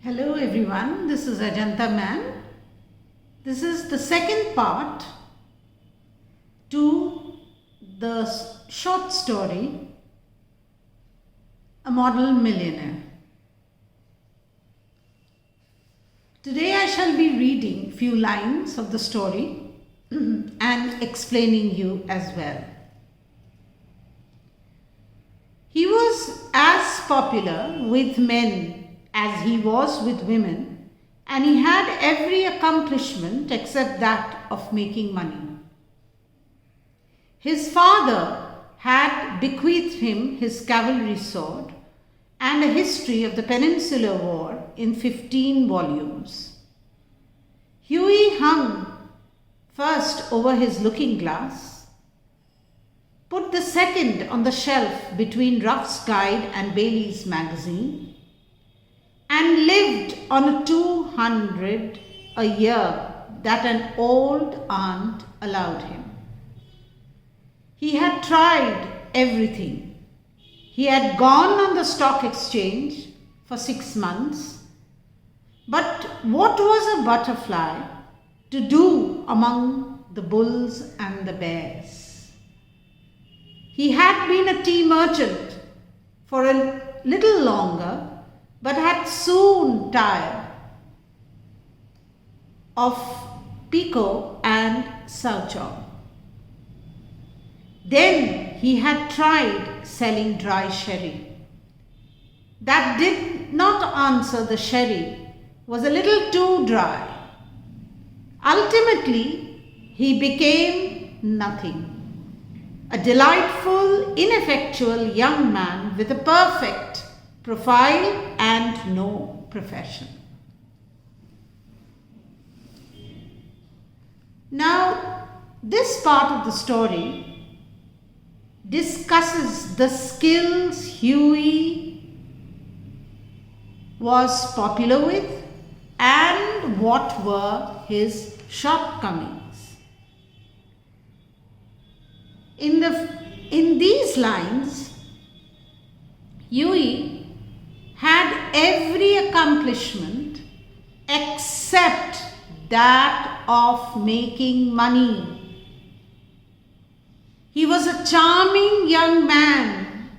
Hello everyone, this is Ajanta man. This is the second part to the short story, A Model Millionaire. Today I shall be reading few lines of the story and explaining you as well. He was as popular with men as he was with women, and he had every accomplishment except that of making money. His father had bequeathed him his cavalry sword and a history of the Peninsular War in 15 volumes. Huey hung first over his looking glass, put the second on the shelf between Ruff's Guide and Bailey's magazine, and lived on 200 a year that an old aunt allowed him. He had tried everything. He had gone on the stock exchange for 6 months, but what was a butterfly to do among the bulls and the bears? He had been a tea merchant for a little longer, but had soon tired of Pico and Sauchong. Then he had tried selling dry sherry. That did not answer. The sherry was a little too dry. Ultimately, he became nothing. A delightful, ineffectual young man with a perfect profile and no profession. Now, this part of the story discusses the skills Huey was popular with and what were his shortcomings. In these lines, Huey had every accomplishment except that of making money. He was a charming young man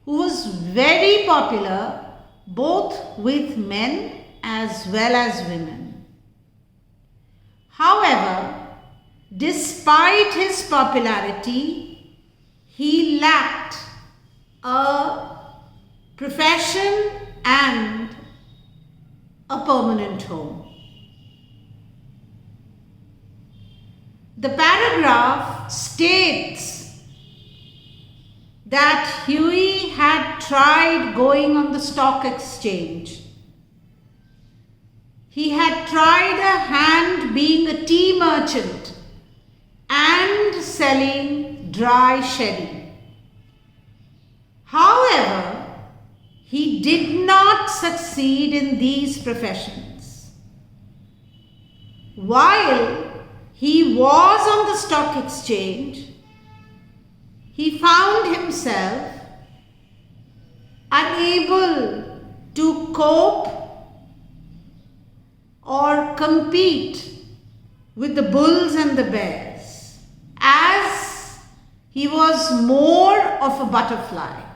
who was very popular both with men as well as women. However, despite his popularity, he lacked a profession and a permanent home. The paragraph states that Huey had tried going on the stock exchange. He had tried a hand being a tea merchant and selling dry sherry. However, he did not succeed in these professions. While he was on the stock exchange, he found himself unable to cope or compete with the bulls and the bears, as he was more of a butterfly.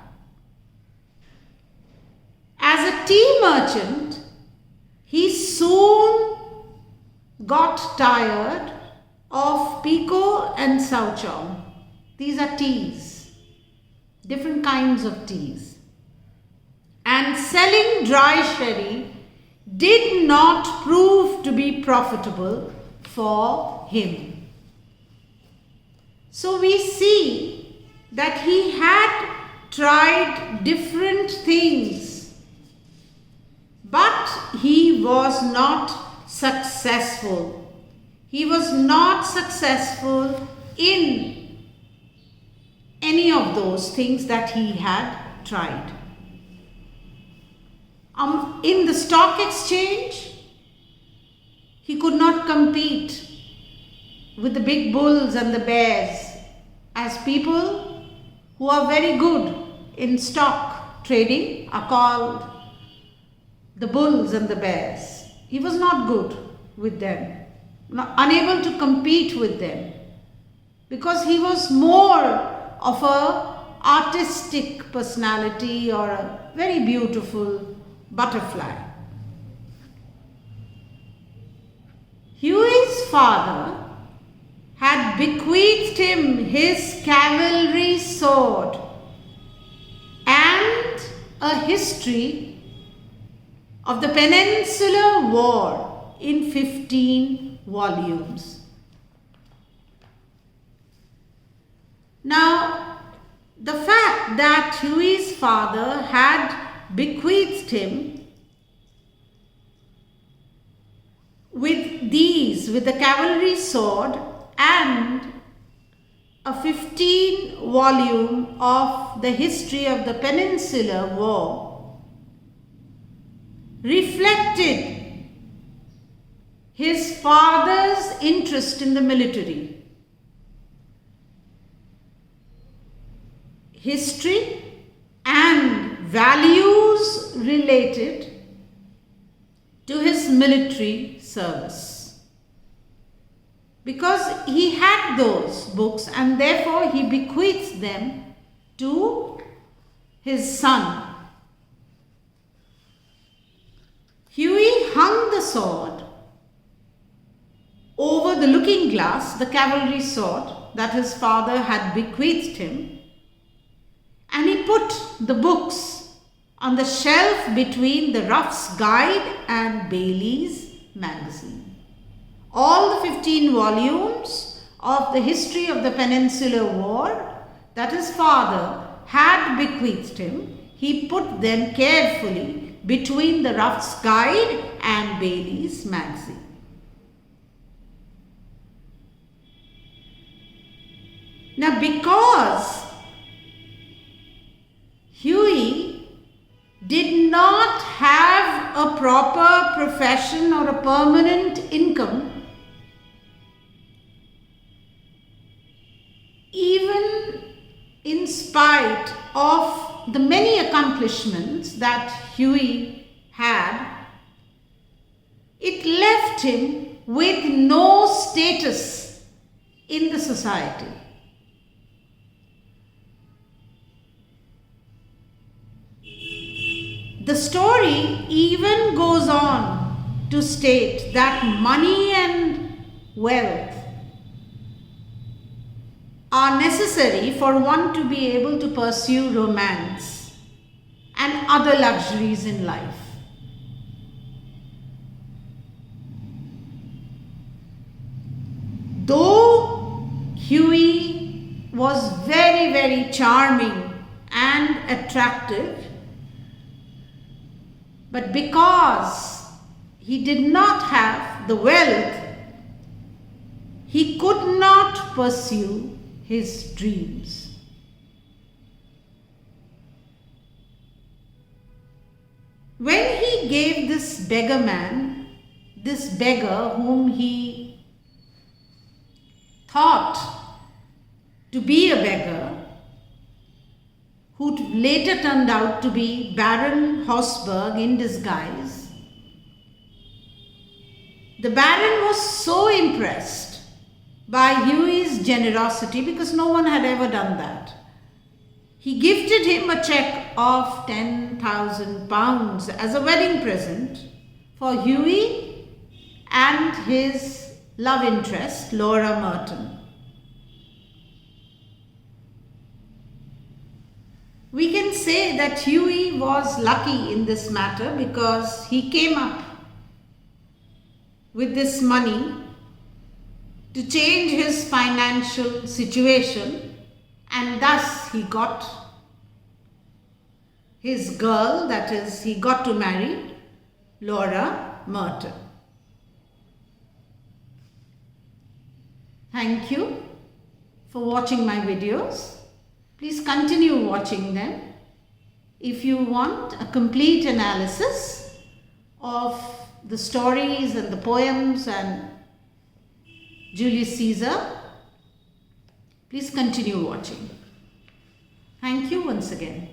As a tea merchant, he soon got tired of Pico and Sauchong. These are teas, different kinds of teas. And selling dry sherry did not prove to be profitable for him. So we see that he had tried different things, but he was not successful. He was not successful in any of those things that he had tried. In the stock exchange, he could not compete with the big bulls and the bears, as people who are very good in stock trading are called the bulls and the bears. He was not good with them, unable to compete with them, because he was more of a artistic personality or a very beautiful butterfly. Huey's father had bequeathed him his cavalry sword and a history of the Peninsular War in 15 volumes. Now, the fact that Huey's father had bequeathed him with the cavalry sword and a 15 volume of the history of the Peninsular War reflected his father's interest in the military, history and values related to his military service. Because he had those books and therefore he bequeaths them to his son. Huey hung the sword over the looking glass, the cavalry sword that his father had bequeathed him, and he put the books on the shelf between the Rough's Guide and Bailey's magazine. All the 15 volumes of the history of the Peninsular War that his father had bequeathed him, he put them carefully between the Rough's Guide and Bailey's magazine. Now, because Huey did not have a proper profession or a permanent income, even in spite of the many accomplishments that Huey had, it left him with no status in the society. The story even goes on to state that money and wealth are necessary for one to be able to pursue romance and other luxuries in life. Though Huey was very, very charming and attractive, but because he did not have the wealth, he could not pursue his dreams. When he gave this beggar man, this beggar whom he thought to be a beggar, who later turned out to be Baron Hossberg in disguise, the Baron was so impressed by Huey's generosity, because no one had ever done that. He gifted him a check of 10,000 pounds as a wedding present for Huey and his love interest, Laura Merton. We can say that Huey was lucky in this matter because he came up with this money to change his financial situation, and thus he got his girl, that is, he got to marry Laura Merton. Thank you for watching my videos. Please continue watching them. If you want a complete analysis of the stories and the poems and Julius Caesar, please continue watching. Thank you once again.